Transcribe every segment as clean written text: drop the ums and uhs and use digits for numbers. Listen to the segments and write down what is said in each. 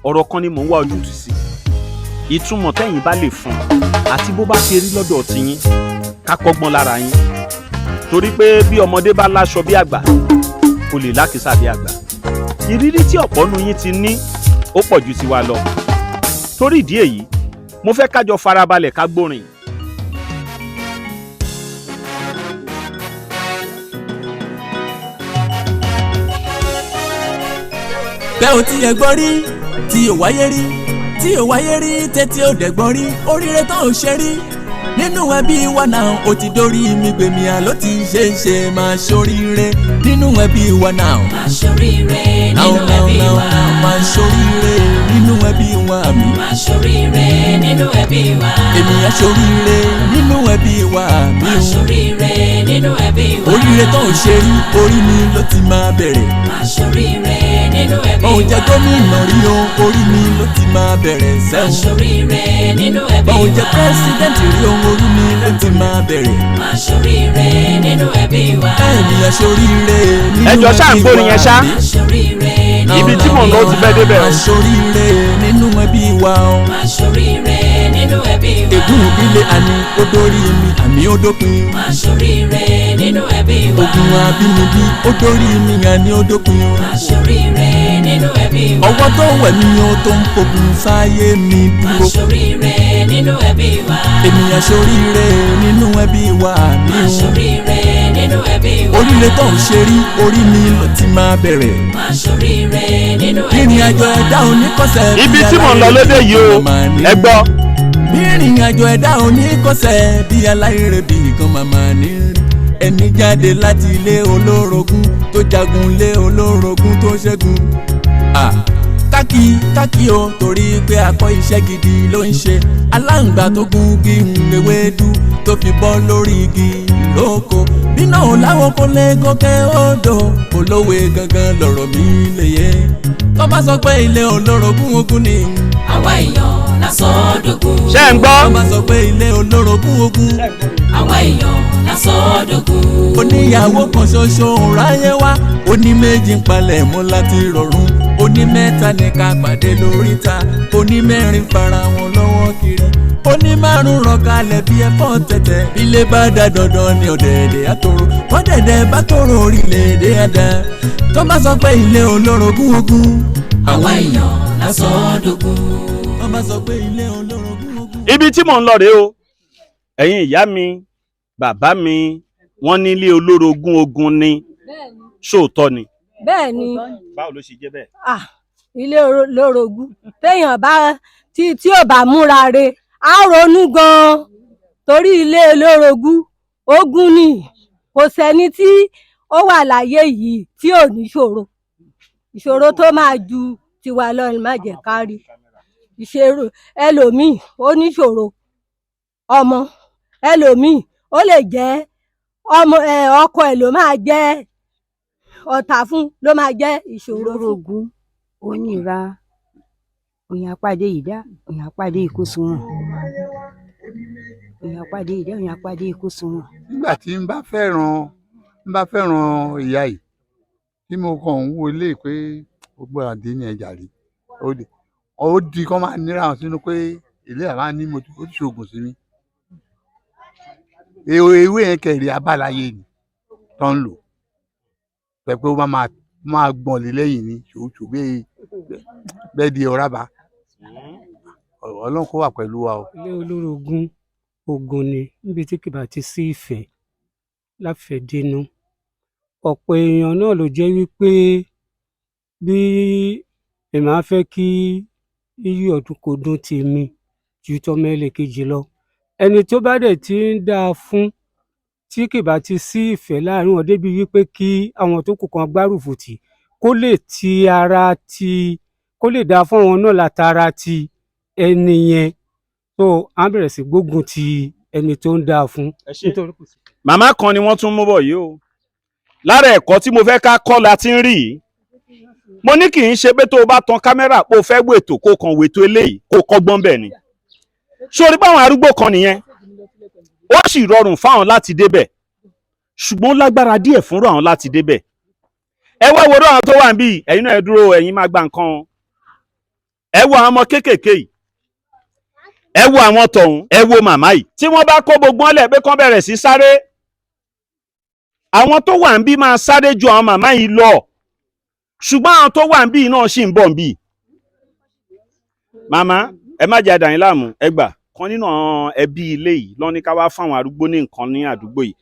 ọ̀rọ̀ kan ni mò ń wá ojútùú sí. Ìtumọ̀ tẹ́yin bá lè fún àti bó bá ṣe rí lọ́dọ̀ tiyín ká kọ́gbọ́n lára yín. Torí pé bí ọmọdé bá láṣọ bí àgbà kò lè lákìsà bí àgbà. Ìrírí tí ọ̀pọ̀ nínú yín ti ní ó pọ̀ ju tiwa lọ. Torí ìdí èyí mo fẹ́ kájọ farabalẹ̀ ká gbórin. bẹ́ ò ti yẹ gbọ́ rí tí ò wáyé rí tí ò wáyé rí tẹ́tí ò dẹ̀gbọ́n rí oríire tán ò ṣe rí nínú ẹbí wa náà ó ti dórí mi gbèmí àló ti ṣe é ṣe máa ṣoríire nínú ẹbí wa náà. máa ṣoríire nínú ẹbí wa. máa ṣoríire nínú ẹbí wa mi. máa ṣoríire nínú ẹbí wa. èmi á ṣoríire nínú ẹbí wa mi. máa ṣoríire nínú ẹbí wa. oríire tán ò ṣe rí orí mi ló ti máa bẹ̀rẹ̀. máa ṣoríire nínú ẹbí wa. òun jẹ́ gómìnà rí o orí mi ló ti máa bẹ̀rẹ̀ sẹ́wọ̀n. máa ṣoríire nínú ẹbí wa. òun jẹ́ pírẹ́sìdẹ̀ntì rí o orí mi ló ti máa bẹ̀rẹ̀. máa ṣoríire nínú ẹbí wa. ẹ̀mí aṣoríire nínú ẹbí wa. Ẹjọ́ ṣáà ń gbórin yẹn ṣá. máa ṣoríire nínú Ibi tí mò ń lọ ti fẹ́ débẹ̀ o. máa ṣoríire nínú ẹbí wa o. máa ṣoríire nínú ẹbí wa. ègún ìdílé àní ó dórí mi àmì ó dópin. máa ṣoríire nínú ẹbí wa. ogun abínibí ó dórí mi àní ó dópin. máa ṣoríire nínú ẹbí wa. ọwọ́ tó wẹ̀ mí o tó ń fogun sáyé mi máa dúró. ṣoríire nínú ẹbí wa. èmi aṣoríire nínú ẹbí wa mi máa o. ṣoríire nínú ẹbí wa. oríire tó ń ṣe rí orí mi ló ti máa bẹ̀rẹ̀. máa ṣoríire nínú ẹbí wa. ìrìn àjò ẹ̀dá oníkọ̀sẹ̀. Ibi tí mò ń lọ lédè yìí o ẹ gbọ́. ìrìn àjò ẹ̀dá oníkọ̀sẹ̀ bí aláìrè bí kan màmá ní ẹni jáde láti ilé olórogún tó jagun lé olórogún tó ṣẹ́gun. kákì o torí pé akọ iṣẹ́ gidi ló ń ṣe aláǹgbá tó gun igi ewédú tó fi bọ́ lórí igi lóko bínú láwọn kò lè gòkè odò olówe gangan lọ̀rọ̀ mi lè yé tó bá sọ pé ilé olórogún ogun ni. àwa èèyàn la sọ ọ́ dògún. Ṣé ń gbọ́? tó bá sọ pé ilé olórogún ogun. àwa èèyàn la sọ ọ́ dògún. oníyàwó kan ṣoṣo ráyé wá oní méjì ń palẹ̀ mọ́ láti rọrùn oní mẹ́ta ní ká pàdé lóríta oní mẹ́rin fara wọn lọ́wọ́ kiri oní márùn ràn kalẹ̀ bí ẹ̀fọ́ tẹ̀tẹ̀ ilé bá dá dandan ní ọ̀dẹ̀dẹ̀ àtòrò ọ̀dẹ̀dẹ̀ bá tòrò orílẹ̀-èdè àdá tó bá sọ pé ilé olórogún ogun. àwa èèyàn la sọ ọ́ dògún. tó bá sọ pé ilé olórogún ogun. Ibi tí mò ń lọ rèé o. Ẹ̀yin ìyá mi bàbá mi wọ́n ní ilé olórogún ogun ni ṣóòtọ́ ni. Bẹ́ẹ̀ni. Báwo ló ṣe jẹ́ bẹ́ẹ̀? Ilé olórogún téèyàn bá tí ò bá múra re á ronú gan-an torí ilé olórogún ogun ni kò sẹ́ni tí ó wà láyé yìí tí ò ní ìṣòro tó máa ju tiwa lọ ní má jẹ́ ká rí ìṣòro ẹlòmíì ó níṣòro ọmọ ẹlòmíì ó lè jẹ́ ọmọ ọkọ ẹ̀ ló máa jẹ́ ọ̀tá fún ló máa jẹ́ ìṣòro fún. olórogún onírà òyìn àpàdé ìdá òyìn àpàdé ìkóṣùwọ̀n òyìn àpàdé ìdá òyìn àpàdé ìkóṣùwọ̀n. nígbà tí n bá fẹ́ràn ìyá yìí tí mo kàn ń wo ilé pé gbogbo àdé ní ẹja rí ó di kán máa níra wọn sínú pé ilé àbá ní mo ti ṣoògùn sí mi ewé yẹn kẹrì abáláyé ni tó ń lò pé ó máa gbọ̀n lé lẹ́yìn ní ṣòwòṣò bẹ́ẹ̀ di ọ̀rá bá ọlọ́run kó wà pẹ̀lú wa o. ilé olórogún ogun ni níbi tí kì bá ti sí ìfẹ́ láfẹ̀ẹ́dínú ọ̀pọ̀ èèyàn náà ló jẹ́ wípé bí èmi á fẹ́ kí iyì ọdún kò dún tèmi ju tọmọ ẹlẹ́kejì lọ ẹni tó bá dẹ̀ ti ń dáa fún tí kì bá ti sí ìfẹ́ láàrin wọn débi wípé kí àwọn tó kù kan gbárùfù tì kó lè dáa fún àwọn náà látara ti ẹni yẹn tó á bẹ̀rẹ̀ sí gbógun ti ẹni tó ń dáa fún. Màmá kan ni wọ́n tún mú bọ̀ yìí o lára ẹ̀kọ́ tí mo fẹ́ ká kọ́ la ti ń rí yìí mo ní kì í ṣe pé tó o bá tan kámẹ́rà pé o fẹ́ wètò kó kan wètò eléyìí kó kọ́gbọ́n bẹ̀ ni sórí báwọn arúgbó kan nìyẹn ó sì rọrùn fáwọn láti débẹ̀ ṣùgbọ́n ó lágbára díẹ̀ fúnra àwọn láti débẹ̀ ẹ wá wo àwọn tó wà níbí ẹ̀yin náà ẹ dúró ẹ̀yin máa gba nǹkan wo àwọn ọmọ kéékèèké yìí, ẹ wo àwọn tọ̀hún, ẹ wo màmá yìí tí wọ́n bá kó gbogbo wọn lẹ̀ pé kán bẹ̀rẹ̀ sí sáré, àwọn tó wà ń bí máa sáré ju àwọn màmá yìí lọ, ṣùgbọ́n àwọn tó wà ń bí náà ṣì ń bọ̀ ń bí. màmá ẹ má jẹ́ àdàyìn láàmú, ẹ gbà kan nínú àwọn ẹbí ilé yìí lọ ní ká wá fáwọn arúgbó ní nǹkan ní àdúgbò yìí.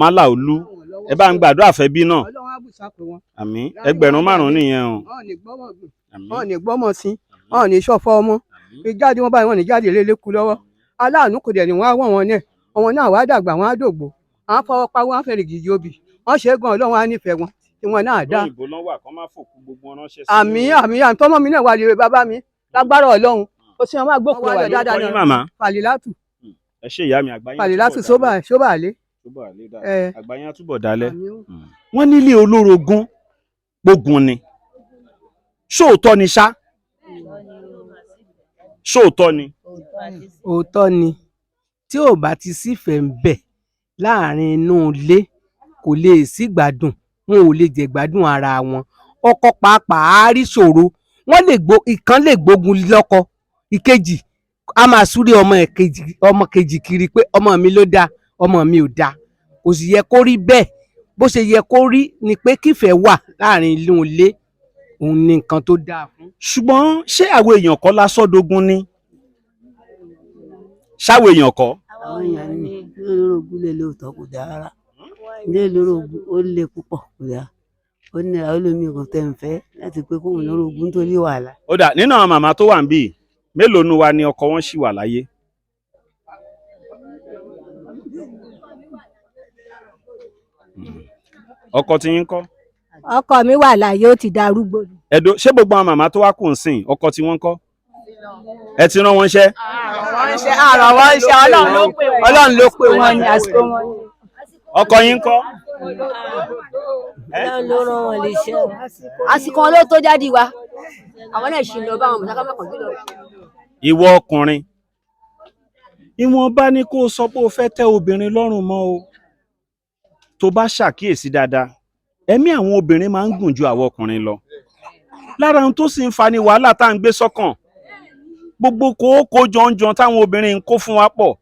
Málà Olú, ẹ bá ń gbàdúrà fẹ́bí náà. àmín. ẹgbẹ̀rún 5 nìyẹn o. wọn ní gbọ́mọ̀ sí, wọn ní ṣọ̀fọ̀ ọmọ, ìjáde wọn báyìí wọn ní jáde lélẹ́kù lọ́wọ́, aláàánú kò dẹ̀ ní wọ́n á wọ̀n wọn náà, ọmọ náà wàá dàgbà wọn á dògbò, à ń fọwọ́ pa wọn á fẹ́rẹ̀ gidi obì, wọ́n ṣe é gan Ọlọ́run á nífẹ̀ẹ́ wọn tí wọn náà dá. òyìnbó náà wà kán má fòkú gbogbo wọn ránṣẹ́ sí. àmín àtọmọ mi náà wà lè bàbá mi lágbára Ọlọ́run, ó sì máa gbókùn wà dáadáa ní màmá. Fàlílátù. ẹ ṣe ìyá mi, àgbáyé Fàlílátù sóbàálé. àgbáyé á túbọ̀ dalẹ̀. wọ́n nílé Olórogún gbógun ni, ṣóòótọ́ ni ṣá? ṣóòótọ́ ni? òótọ́ ni, tí ò bá ti sífẹ̀ẹ́ ń bẹ láàrin inú ilé kò lè sí gbádùn, wọn ò lè jẹ gbádùn ara wọn. ọkọ pàápàá á rí ṣòro, ìkan lè gbógun lọ́kọ, ìkejì a máa súré ọmọ kejì kiri pé ọmọ mi ló dáa, ọmọ mi ò dáa. kò sì yẹ kó rí bẹ́ẹ̀, bó ṣe yẹ kó rí ni pé kífẹ̀ẹ́ wà láàrin inú ilé, òun ni nǹkan tó dáa fún. ṣùgbọ́n ṣé àwọn èèyàn kọ́ lásọdógún ni? ṣáwọn èèyàn kọ́? àwọn èèyàn ní Olórogún lè lóòótọ́ kò dáa rárá, ilé Olórogún ó le púpọ̀ kò dáa, ó nira ó lómi kò tẹ̀ ń fẹ́ láti pé kóhun Olórogún nítorí wàhálà. ó dà, nínú àwọn màmá tó wà ń bì, mélòó nu wa ni ọkọ wọn ṣì wà láyé? ọkọ tí yín kọ́? ọkọ mi wà láyé, ó ti darúgbó. ẹ̀dọ́ ṣé gbogbo àwọn màmá tó wá kù ń sìn ọkọ tí wọ́n kọ́? ẹ ti rán wọn ṣẹ́? àrọ̀ wọn ṣe Ọlọ́run ló pè wọ́n ní àsìkò wọn. ọkọ yín kọ́? Ọlọ́run ló rán wọn lè ṣe àsìkò wọn ló tó jáde wa, àwọn náà ṣì ń lọ bá àwọn mọ̀sáká mẹ́kàn jùlọ. ìwọ ọkùnrin, ìwọ̀nba ni kó o sọ pé o fẹ́ tẹ́ obìnrin lọ́rùn mọ́ o. tó bá ṣàkíyèsí dáadáa, ẹ̀mí àwọn obìnrin máa ń gùn ju àwọn ọkùnrin lọ. lára ohun tó sì ń fa ni wàhálà tá à ń gbé sọ́kàn, gbogbo kóókó jọ̀njọ̀n táwọn obìnrin ń kó fún wa pọ̀.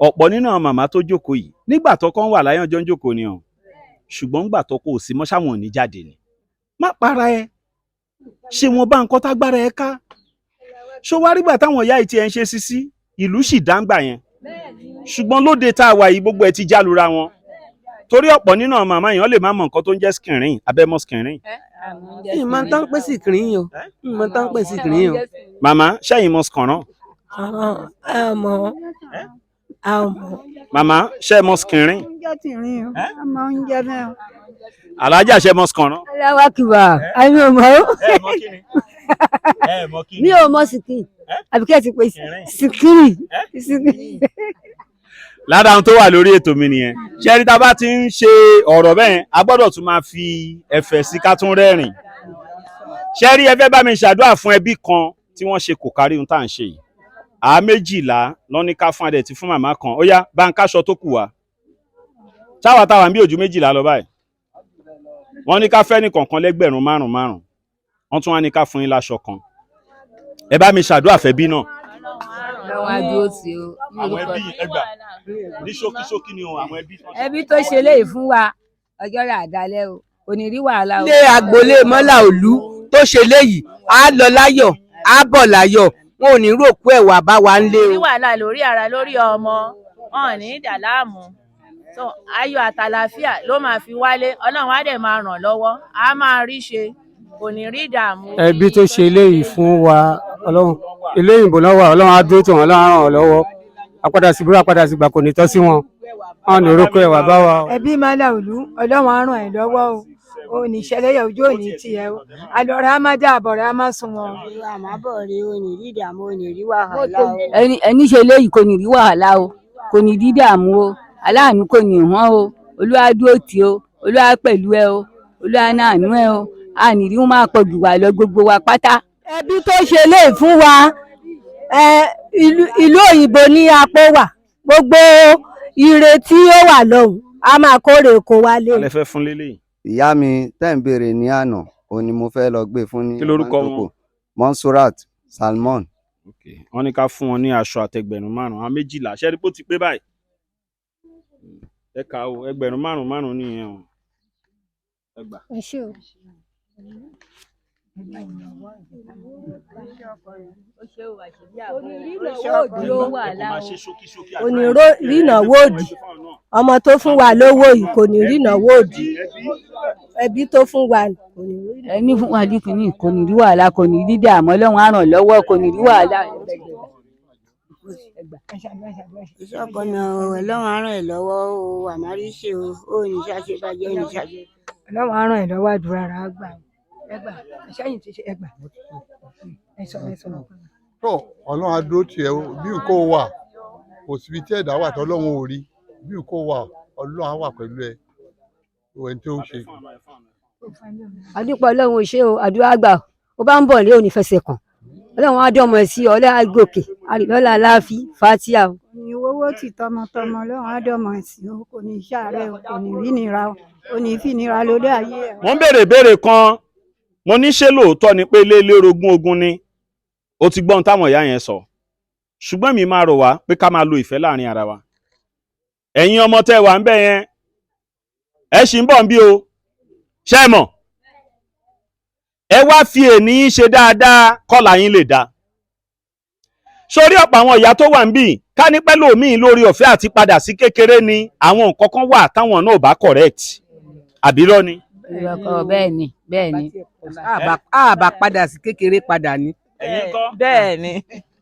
ọ̀pọ̀ nínú àwọn màmá tó jókòó yìí nígbà tọ́kọ wà láyé ọjọ́ ń jókòó ni o, ṣùgbọ́n nígbà tọ́kọ ò sí mọ́ ṣáwọn ò ní jáde ni. má para ẹ, ṣé wọn bá nǹkan tágbára ẹ ká. ṣó wá rígbà táwọn ìyá ìtì ẹ ń ṣe sísí, ìlú sì dáńgbà yẹn, ṣùgbọ́n lóde tá a wà yìí gbogbo ẹ ti jálura wọn. torí ọ̀pọ̀ nínú àwọn màmá yẹn lè má mọ nǹkan tó ń jẹ́ skìnrín, abẹ́mọ́ skìnrín. ìmọ̀ tán pé sí kìnrín o, ìmọ̀ tán pé sí kìnrín o. màmá ṣẹ́yìn mọ skànrán? màmá ṣẹ́ mọ skìnrín? alájà ṣẹ́ mọ skànrán? aláwákìwà àmì ọmọ mi ò mọ sìkì àbíkẹ́ ti pè síkírì. lára ohun tó wà lórí ètò mi nìyẹn. ṣẹ́rí tá a bá ti ń ṣe ọ̀rọ̀ bẹ́ẹ̀, a gbọ́dọ̀ tún máa fi ẹ̀fẹ̀ sí ká tún rẹ́rìn. ṣẹ́rí ẹ fẹ́ bá mi ṣàdúrà fún ẹbí kan tí wọ́n ṣe kò kárí ohun tá à ń ṣe yìí. àá 12 lọ́ní ká fún adẹ̀ tí fún màmá kan, ó yá bá ń káṣọ tó kù wá. táwa ń bí ojú 12 lọ báyìí. wọ́n ní ká fẹ́ ní kọ̀ọ̀kan lẹ́gbẹ̀rún 5. wọ́n tún wá ní ká fún yín láṣọ kan. ẹ bá mi ṣàdúrà fẹ́bí náà. lọ́wọ́ adúró sí o. àwọn ẹbí ẹgbà ní ṣókíṣókí ni àwọn ẹbí. ẹbí tó ṣe léyìí fún wa ọjọ́ rẹ̀ àdálẹ́ o, kò ní rí wàhálà o. ilé agboolé Mọ́là Olú tó ṣe léyìí á lọ láyọ̀ á bọ̀ láyọ̀, wọn ò ní ròkú ẹ̀ wá bá wa ń lé o. ní wàhálà lórí ara lórí ọmọ, wọn ò ní dà láàmú, so ayọ̀ àtàlàfíà ló máa fi wálé. Ọlọ́run á dẹ̀ máa ràn lọ́wọ́, á máa rí ṣe, kò ní rí ìdààmú. ẹbí tó ṣe eléyìí fún wa, Ọlọ́run ilé ìbò náà wà, Ọlọ́run á dúró tí wọn, Ọlọ́run á ràn ọ́ lọ́wọ́. apádà sí burú apádà sí gbà kò ní tọ́ sí wọn, wọn ní orúkọ ẹ̀ wá bá wa. ẹbí Mọ́là Olú, Ọlọ́run á ràn ẹ́ lọ́wọ́ o, ò ní ṣẹlẹ́yà ojú òní tiẹ̀ o, àlọ́rẹ́ á má dá àbọ̀rẹ́ á má sun wọn. àmàbọ̀ rí o ní rí ìdààmú, o ní rí wàhálà o. ẹni ṣe léyìí kò ní rí wàhálà o, kò ní rí dààmú o, aláàánú kò ní hàn o, Olúwa dúró tì o, Olúwa pẹ̀lú ẹ o, Olúwa náànú ẹ o, àní rí wọn máa pọ̀ jù wá lọ gbogbo wa pátá. ẹbí tó ṣe léyìí fún wa, ìlú òyìnbó ní apó wà, gbogbo ire tí ó wà lọ́hùn a máa kórè kó wálé. alẹ́ fẹ́ fún lélẹ̀. ìyá mi tẹ́ ń béèrè ní àná òun ni mo fẹ́ lọ gbé fún ní. kí lórúkọ wọn? Monsurat Salmon. wọ́n ní ká fún wọn ní aṣọ àtẹgbẹ̀rún 5 àwọn 12 ṣẹ́rí pé ó ti pé báyìí ẹ kà ó ẹgbẹ̀rún 5 nìyẹn o ẹ gbà. ẹ ṣé o. onírìnàwó òdì ọmọ tó fún wa lówó yìí kò ní rìnàwó òdì ẹbí tó fún wa kò ní rí. ẹni fún wa díkùnì kò ní rí wàhálà kò ní rí dààmú Ọlọ́run á ràn lọ́wọ́ kò ní rí wàhálà. iṣẹ́ ọkọ mi Ọlọ́run á ràn ẹ́ lọ́wọ́ o àmárí ṣe o ò ní ṣàṣe bàjẹ́ ò ní ṣàṣe. Ọlọ́run á ràn ẹ́ lọ́wọ́ àdúrà rà á gbà ẹgbà ṣẹ́yìn ti ṣe ẹgbà ẹ sọ. tó Ọlọ́run á dúró tiẹ̀ bí nǹkan ò wà kò síbi tí ẹ̀dá wà tọ́lọ́run ò rí bí nǹkan ò wà Ọlọ́run á wà pẹ̀lú ẹ òun tí ó ń ṣe. àdúpọ̀ Ọlọ́run ò ṣe o àdúrà gbà ó bá ń bọ̀ lé òní fẹsẹ̀ kàn Ọlọ́run á dọ́mọ ẹ̀ sí ọlẹ́ àgòkè àrílọ́lá láàfí fatia o. ní owó tí tọmọtọmọ Ọlọ́run á dọ́mọ ẹ̀ sí o kò ní ṣàárẹ̀ o kò ní rí nira o kò ní fi nira lórí ayé ẹ̀. wọ́n béèrè ìbéèrè kan mo ní ṣé lóòótọ́ ni pé ilé Olórogún Ogún ni ó ti gbọ́n táwọn ìyá yẹn sọ ṣùgbọ́n mi máa rọ̀ wá pé ká máa lo ìfẹ́ láàrin ara wa ẹ̀yin ọmọ tẹ́ wà ń bẹ̀ yẹn ẹ ṣì ń bọ̀ ń bí o ṣé ẹ mọ̀ ẹ wá fi èní ṣe dáadáa kọ́là yín lè dáa sórí ọ̀pọ̀ àwọn ìyá tó wà ń bì ká ní pẹ́ lòmíì lórí ọ̀fẹ́ àti padà sí kékeré ni àwọn nǹkan kan wà táwọn náà bá correct àbírọ́ ni. bẹ́ẹ̀ ni àbá padà sí kékeré padà ni. ẹ̀yin kọ́ bẹ́ẹ̀ ni.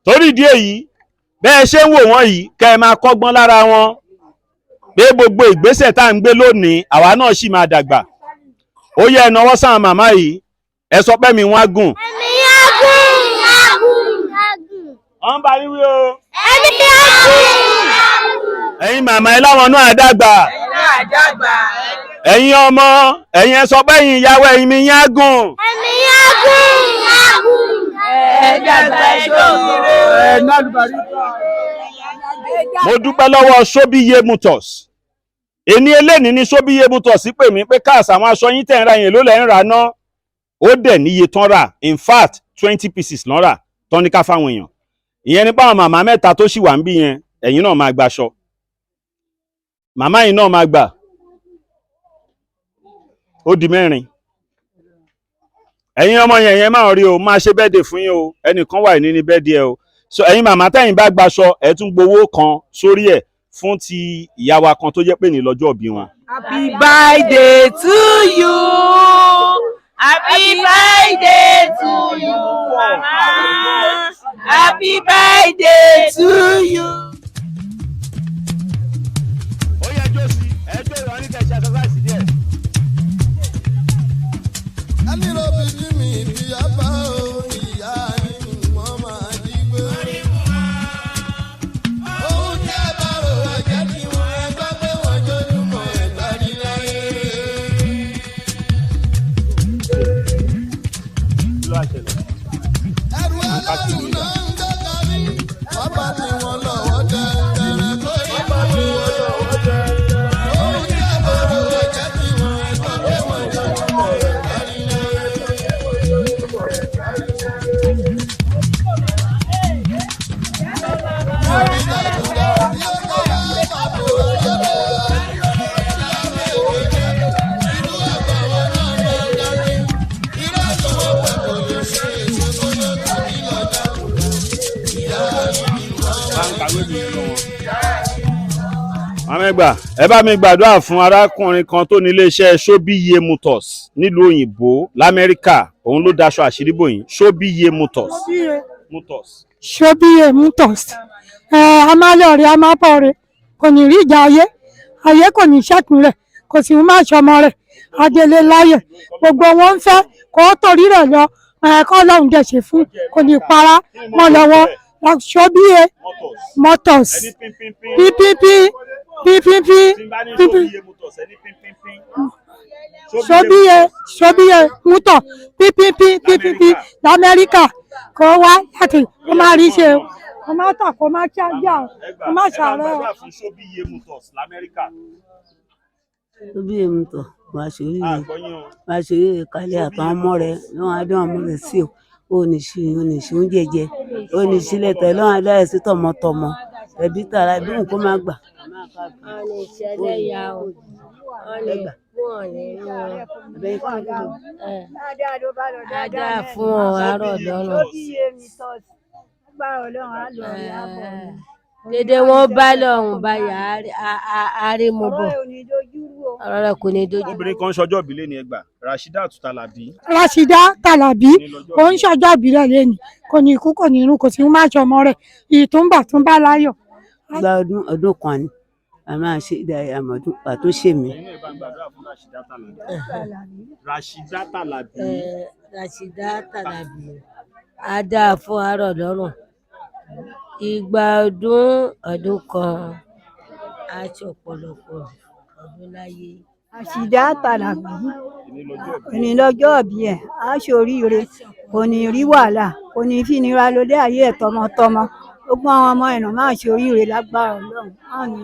torí ìdí èyí bẹ́ẹ̀ ṣe ń wò wọ́n yìí kẹ́ ẹ máa kọ́gbọ́n lára wọn pé gbogbo ìgbésẹ̀ tá à ń gbé lónìí àwa náà sì máa dàgbà ó yẹ ẹ náwó sáwọn màmá yìí ẹ sọ pé mi wọ́n á gùn. ẹ̀mí á gùn. wọ́n bá yín wí o. ẹ̀mí á gùn. ẹ̀yin màmá ẹ láwọn náà dàgbà. ẹ̀yin ọmọ ẹ̀yin ẹ sọ pé ẹ̀yin ìyàwó ẹ̀yin mi yín á gùn. ẹ̀mí á gùn. ẹ dàgbà ẹ dòwúrò. ẹ nálùbárí. mo dúpẹ́ lọ́wọ́ Sobiye Motors èní eléni ní Sobiye Motors pè mí pé káàsì àwọn aṣọ yín tẹ̀ ń ra yẹn ló lẹ̀ ń ra ná ó dẹ̀ níye tán rà in fact 20 pieces lọ́n rà tán ní ká fáwọn èèyàn ìyẹn nípa àwọn màmá mẹ́ta tó sì wà ń bí yẹn ẹ̀yin náà máa gbaṣọ màmá yìí náà máa gbà ó di 4 ẹ̀yin ọmọ yẹn máa rí o máa ṣe bẹ́ẹ̀dẹ̀ fún yín o ẹnìkan wà ní bẹ́ẹ̀dẹ̀ ẹ o so ẹ̀yin màmá tẹ́yin bá gbaṣọ ẹ tún gbowó kan sórí ẹ̀ fún ti ìyá wa kan tó jẹ́ pé ní lọ́jọ́ ìbí wọn. Happy birthday to you. Happy birthday to you, mama. Happy birthday to you. ó yẹ jó sí ẹjọ́ ìwà ní kẹ̀ṣẹ́ exercise díẹ̀. ẹni ló fi jí mi bí a bá o ìyá yín wọ́n máa jí gbé. ohun tí ẹ bá rò ẹ̀jẹ̀ tí wọ́n ẹ gbọ́ pé wọ́n jójúmọ́ ẹ̀gbá ní láyé. ẹrù ẹlẹ́rù náà ń dẹ́ka ní bàbá tí wọ́n lọ́wọ́ dẹ́rẹ́ kó yẹ bá tí wọ́n lọ́wọ́ dẹ́rẹ́. ohun tí ẹ bá rò ẹ̀jẹ̀ tí wọ́n ẹ gbọ́ pé wọ́n jójúmọ́ ẹ̀gbá ní Amẹ́gbà ẹ bá mi gbàdúrà fún arákùnrin kan tó ní iléeṣẹ́ Sobiye Motors nílùú òyìnbó l'Amẹ́ríkà òun ló daṣọ àṣírí bòyìn Sobiye Motors. Sobiye Motors a máa lọ rí a máa bọ̀ rẹ̀ kò ní rí ìjà ayé kò ní ṣẹ́kùn rẹ̀ kò sì má ṣọmọ rẹ̀ adélé láyè gbogbo wọn ń fẹ́ kó torí rẹ̀ lọ kọ́ lọ́hùn dẹ̀ ṣe fún kò ní para mọ́ lọ́wọ́ Sobiye Motors ppp Sobiye Motors ppp l'Amẹ́ríkà kó wá láti kó má rí ṣe kó má tà kó má ṣáájà kó má ṣàárẹ̀. Sobiye Motors l'Amẹ́ríkà. Sobiye Motors wàá ṣoríire kálẹ̀ àtàwọn ọmọ rẹ̀ lọ́wọ́ adé ọmọ rẹ̀ sí o oníṣì oúnjẹ jẹ oníṣì lẹ́tọ̀ ọlọ́run aláìsí tọmọtọmọ ẹbí tààrà ẹbí òun kó má gbà. ọ̀nì ìṣẹ̀lẹ̀ ya o ọ̀nì fún ọ̀nì inú dáadáa fún ọ àárọ̀ lọ́rùn. dédé wọn bá lọ́hùn báyà àárẹ̀mọ̀bọ̀ ọ̀rọ̀ rẹ̀ kò ní dojú. obìnrin kan ṣọjọ́ ìbílẹ̀ ní ẹgbà Rashidat Talabi. Rashida Talabi kò ń ṣọjọ́ ìbílẹ̀ lẹ́nu kò ní ikú kò ní irun kò sí má ṣọmọ rẹ̀ ìtúnbà tún bá láyọ̀. gba ọdún kan ni a máa ṣe àmọ̀dún pàtó ṣe mí. Rashida Talabi. Rashida Talabi á dáa fún àárọ̀ lọ́rùn ìgbà ọdún kan á ṣọ̀pọ̀lọpọ̀ ọdún láyé. Rashida Talabi ní lọ́jọ́ ìbí ẹ̀ á ṣoríire kò ní rí wàhálà kò ní fi nira lóde ayé ẹ̀ tọmọtọmọ gbogbo àwọn ọmọ ẹ̀nà máa ṣoríire lágbára Ọlọ́run.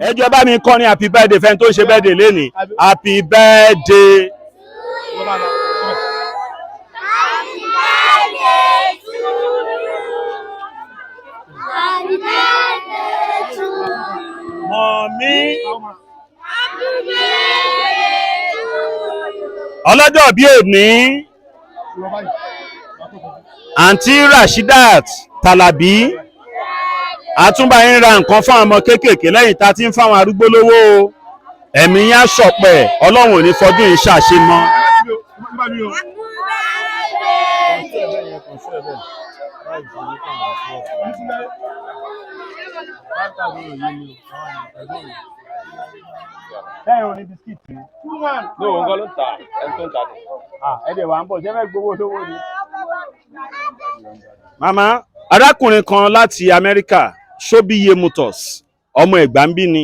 ẹ jọ̀ọ́ bá mi kọrin happy birthday fẹ́ni tó ń ṣe birthday lénìí happy birthday. Mọ̀mí. ọlọ́jọ́ bí òní àǹtí Rashidat Talabi àtúnbà yín ra nǹkan fún àwọn ọmọ kéékèèké lẹ́yìn tá a ti ń fáwọn arúgbó lówó ẹ̀mí yá ṣọ̀pẹ̀ Ọlọ́run ò ní fọdún yìí ṣàṣemọ́. Ẹ ò ní bisikíìtì. ní òun kọ́ ló ta ẹni tó ń ta ni. ẹ̀dẹ̀ wà ń bọ̀ jẹ́ fẹ́ gbowó lówó ni. màmá arákùnrin kan láti Amẹ́ríkà Sobiye Motors ọmọ Ẹ̀gbá ń bí ni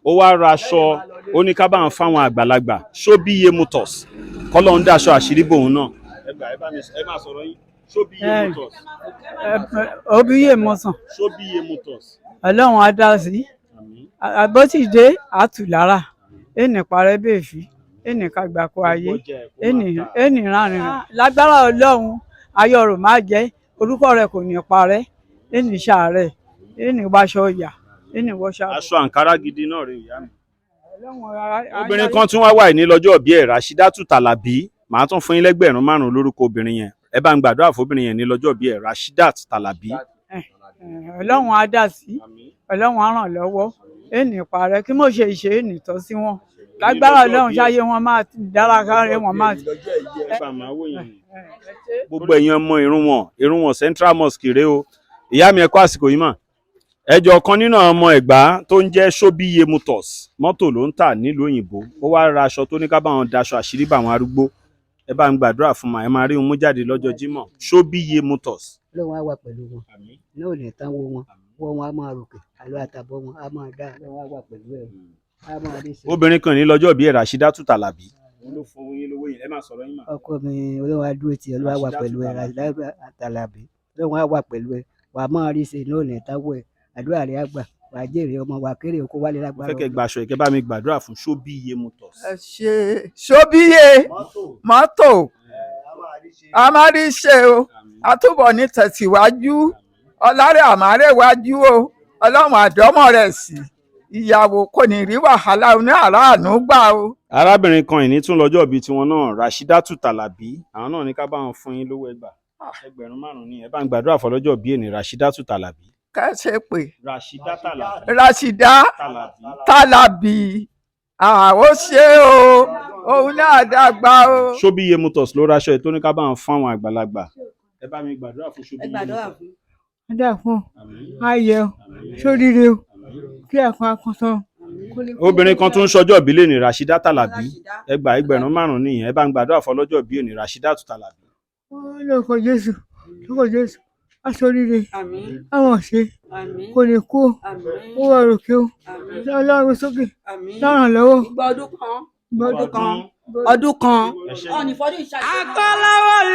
ó wá ra aṣọ ó ní ká bá ń fáwọn àgbàlagbà Sobiye Motors kọ́lọ́ ń dáṣọ àṣírí bòun náà. ẹ máa sọ̀rọ̀ yín Sobiye Motors. Obiye Mọ̀sán. Sobiye Motors. Ọlọ́run á dá sí àbọ̀tìdé àtùlára ẹnì parẹ́ bèèfì ẹnì kagbàkọ ayé ẹnì ránrin lágbára Ọlọ́run ayọ̀rò má jẹ́ orúkọ rẹ̀ kò ní parẹ́ ẹnì ṣàárẹ̀ ẹnì wáṣọ ọ̀yà ẹnì wọṣọ. aṣọ àǹkárá gidi náà rèé ìyá mi. obìnrin kan tún wá wà ní lọ́jọ́ òbí ẹ̀ Rashidatu Talabi màá tún fún yín lẹ́gbẹ̀rún 5 lórúkọ obìnrin yẹn ẹ bá ń gbàdúrà fóbìnrin yẹn ní lọ́jọ́ òbí ẹ̀ Rashidat Talabi. Ọlọ́run á dá sí Ọlọ́run á ràn lọ́wọ́ ẹnì parẹ́ kí mo ṣe ìṣe ẹnì tọ́ sí wọn lágbára Ọlọ́run ṣáyé wọn máa dára káre wọn máa. gbogbo ẹ̀yin ọmọ Erunwon Central Mosque rèé o ìyá mi ẹ kú àsìkò yìí mọ̀ ẹjọ́ kan nínú àwọn ọmọ Ẹ̀gbá tó ń jẹ́ Sobiye Motors mọ́tò ló ń tà nílùú òyìnbó ó wá ra aṣọ tó ní ká bá wọn daṣọ àṣírí bá àwọn arúgbó ẹ bá ń gbàdúrà fún ma ẹ máa rí wọn mú jáde lọ́jọ́ Jímọ̀ Sobiye Motors. Ọlọ́run á wà pẹ̀lú wọn náà ò ní tán wọn á máa ròkè àlọ́ àtàbọ̀ wọn á máa dá Ọlọ́run á wà pẹ̀lú ẹ̀ á máa rí sí. obìnrin kan ní lọ́jọ́ ìbí Rashidatu Talabi. ló fún yín lówó yẹn ẹ máa sọ̀rọ̀ yín mà. ọkọ mi Ọlọ́run á dúró tì Ọlọ́run á wà pẹ̀lú ẹ̀ Rashidatu Talabi Ọlọ́run á wà pẹ̀lú ẹ̀ wà á máa rí sí náà ò ní tán ẹ̀ àdúrà rẹ̀ á gbà wà á jèrè ọmọ wà kéré oko wálé lágbára. fẹ́ kẹ́ gba aṣọ ìkẹ́ bá mi gbàdúrà fún Sobiye Motors. ẹ ṣe Sobiye mọ́tò a máa rí ṣe o àtúbọ̀ ní tẹ̀síwájú ọlárẹ̀ àmárẹ̀wájú o Ọlọ́run àdọ́mọ̀ rẹ̀ sí ìyàwó kò ní rí wàhálà ní àràánú gbà o. arábìnrin kan ìní tún lọ́jọ́ bíi tiwọn náà Rashidatu Talabi àwọn náà ní ká bá wọn fún yín lówó ẹgbẹ̀rún 5 ní ẹ bá ń gbàdúrà fọlọ́jọ́ bíi èní Rashidatu Talabi. ká ṣe pé Rashida Talabi. Rashida Talabi ó ṣe o òun náà dàgbà o. Sobiye Motors ló raṣọ ètò ní ká bá wọn fún àwọn àgbàlagbà ẹ bá mi gbàdúrà fún Sobiye Motors. ẹ dàpọ̀ ayẹ o sóríire o kí ẹ̀kan akọ́sọ. obìnrin kan tún ń ṣọjọ́ ìbílẹ̀ ní Rashida Talabi ẹgbẹ̀rún 5 nìyẹn ẹ bá ń gbàdúrà fọlọ́jọ́ bíi èní Rashidatu Talabi. lórúkọ Jésù aṣoríire àwọn ṣe kò ní kú ó wà lókè ó Ọlọ́run sókè lọ́rùn lọ́wọ́. ọdún kan ọ̀nì fọdún ìṣàjọba. akọ́láwọlé